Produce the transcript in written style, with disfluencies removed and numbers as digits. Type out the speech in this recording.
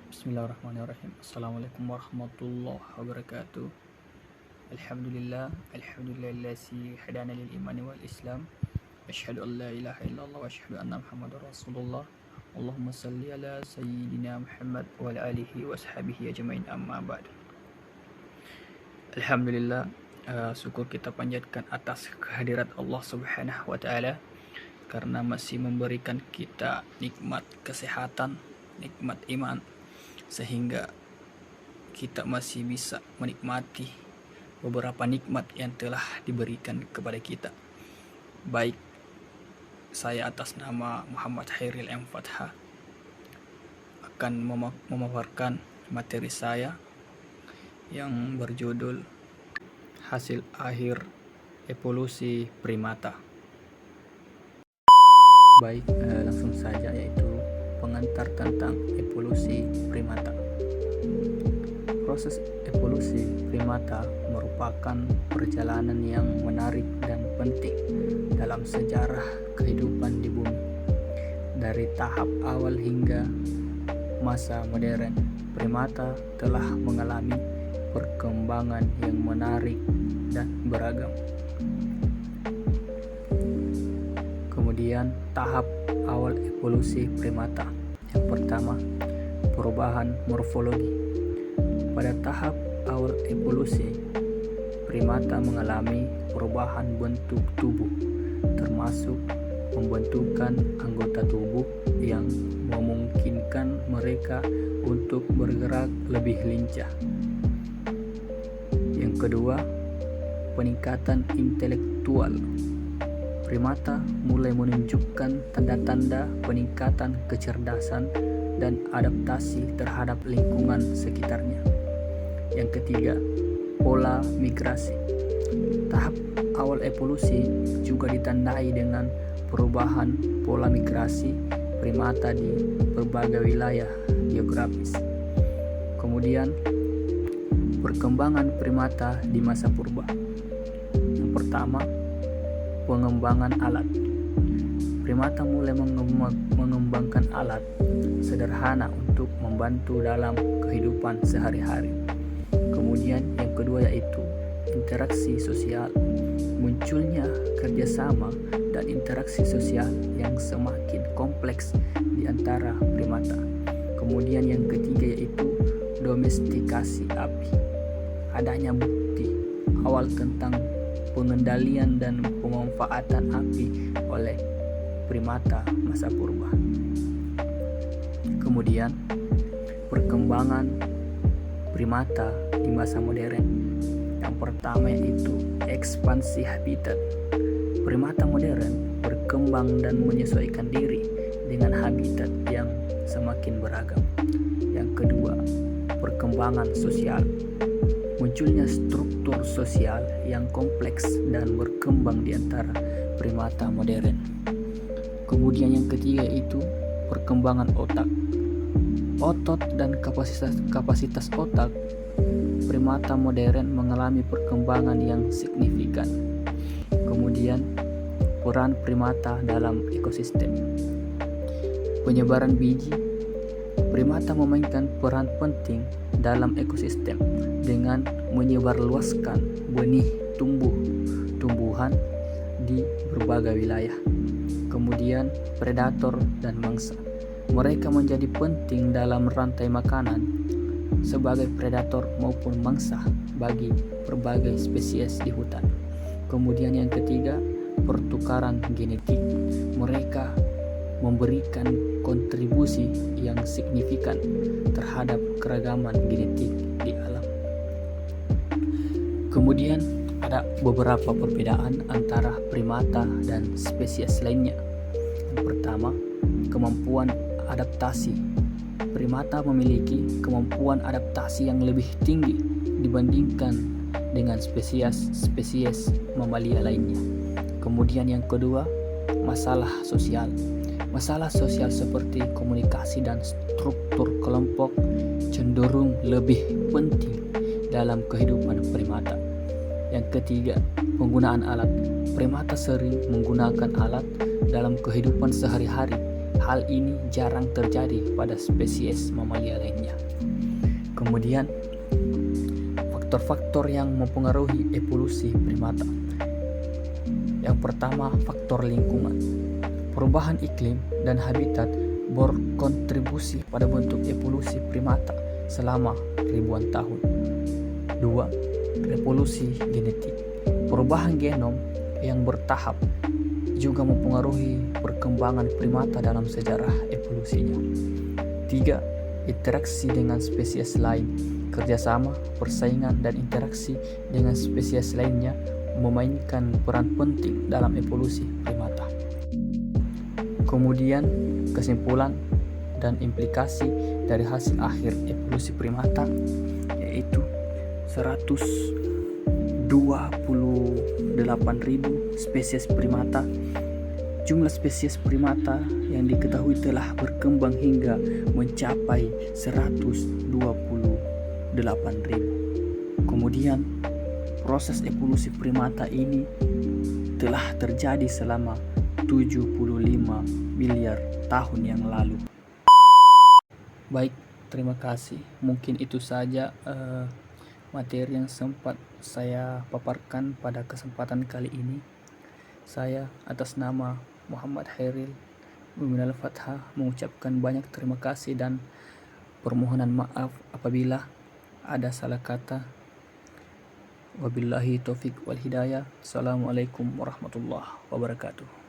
Bismillahirrahmanirrahim. Assalamualaikum warahmatullahi wabarakatuh. Alhamdulillahi hadana lil imani wal islam. Asyhadu an la ilaha illallah wa asyhadu anna Muhammadar Rasulullah. Allahumma salli ala sayyidina Muhammad wa ala alihi wa ashabihi ajmain, amma ba'd. Alhamdulillah, syukur kita panjatkan atas kehadirat Allah Subhanahu wa taala karena masih memberikan kita nikmat kesehatan, nikmat iman, sehingga kita masih bisa menikmati beberapa nikmat yang telah diberikan kepada kita. Baik, saya atas nama Muhammad Hairil M. Fathah akan memaparkan materi saya yang berjudul Hasil Akhir Evolusi Primata. Baik, langsung saja, yaitu pengantar tentang evolusi primata. Proses evolusi primata merupakan perjalanan yang menarik dan penting dalam sejarah kehidupan di bumi. Dari tahap awal hingga masa modern, primata telah mengalami perkembangan yang menarik dan beragam. Kemudian tahap awal evolusi primata. Yang pertama, perubahan morfologi. Pada tahap awal evolusi, primata mengalami perubahan bentuk tubuh, termasuk pembentukan anggota tubuh yang memungkinkan mereka untuk bergerak lebih lincah. Yang kedua, peningkatan intelektual. Primata mulai menunjukkan tanda-tanda peningkatan kecerdasan dan adaptasi terhadap lingkungan sekitarnya. Yang ketiga, pola migrasi. Tahap awal evolusi juga ditandai dengan perubahan pola migrasi primata di berbagai wilayah geografis. Kemudian, perkembangan primata di masa purba. Yang pertama, pengembangan alat. Primata mulai mengembangkan alat sederhana untuk membantu dalam kehidupan sehari-hari. Kemudian yang kedua yaitu interaksi sosial. Munculnya kerjasama dan interaksi sosial yang semakin kompleks di antara primata. Kemudian yang ketiga yaitu domestikasi api. Adanya bukti awal tentang pengendalian dan pemanfaatan api oleh primata masa purba. Kemudian, perkembangan primata di masa modern. Yang pertama yaitu ekspansi habitat. Primata modern berkembang dan menyesuaikan diri dengan habitat yang semakin beragam. Yang kedua, perkembangan sosial. Munculnya struktur sosial yang kompleks dan berkembang di antara primata modern. Kemudian yang ketiga itu perkembangan otak. Otot dan kapasitas otak primata modern mengalami perkembangan yang signifikan. Kemudian peran primata dalam ekosistem. Penyebaran biji. Primata memainkan peran penting dalam ekosistem dengan menyebarluaskan benih tumbuhan di berbagai wilayah. Kemudian predator dan mangsa. Mereka menjadi penting dalam rantai makanan sebagai predator maupun mangsa bagi berbagai spesies di hutan. Kemudian yang ketiga, pertukaran genetik. Mereka memberikan kontribusi yang signifikan terhadap keragaman genetik di alam. Kemudian ada beberapa perbedaan antara primata dan spesies lainnya. Yang pertama, kemampuan adaptasi. Primata memiliki kemampuan adaptasi yang lebih tinggi dibandingkan dengan spesies mamalia lainnya. Kemudian yang kedua, masalah sosial. Masalah sosial seperti komunikasi dan struktur kelompok cenderung lebih penting dalam kehidupan primata. Yang ketiga, penggunaan alat. Primata sering menggunakan alat dalam kehidupan sehari-hari. Hal ini jarang terjadi pada spesies mamalia lainnya. Kemudian, faktor-faktor yang mempengaruhi evolusi primata. Yang pertama, faktor lingkungan. Perubahan iklim dan habitat berkontribusi pada bentuk evolusi primata selama ribuan tahun. 2. Revolusi genetik. Perubahan genom yang bertahap juga mempengaruhi perkembangan primata dalam sejarah evolusinya. 3. Interaksi dengan spesies lain. Kerjasama, persaingan, dan interaksi dengan spesies lainnya memainkan peran penting dalam evolusi primata. Kemudian, kesimpulan dan implikasi dari hasil akhir evolusi primata yaitu 128.000 spesies primata. Jumlah spesies primata yang diketahui telah berkembang hingga mencapai 128.000. Kemudian, proses evolusi primata ini telah terjadi selama 75 miliar tahun yang lalu. Baik, terima kasih. Mungkin itu saja materi yang sempat saya paparkan pada kesempatan kali ini. Saya atas nama Muhammad Hairil Muminal Fathah mengucapkan banyak terima kasih dan permohonan maaf apabila ada salah kata. Wabillahi taufik wal hidayah. Assalamualaikum warahmatullahi wabarakatuh.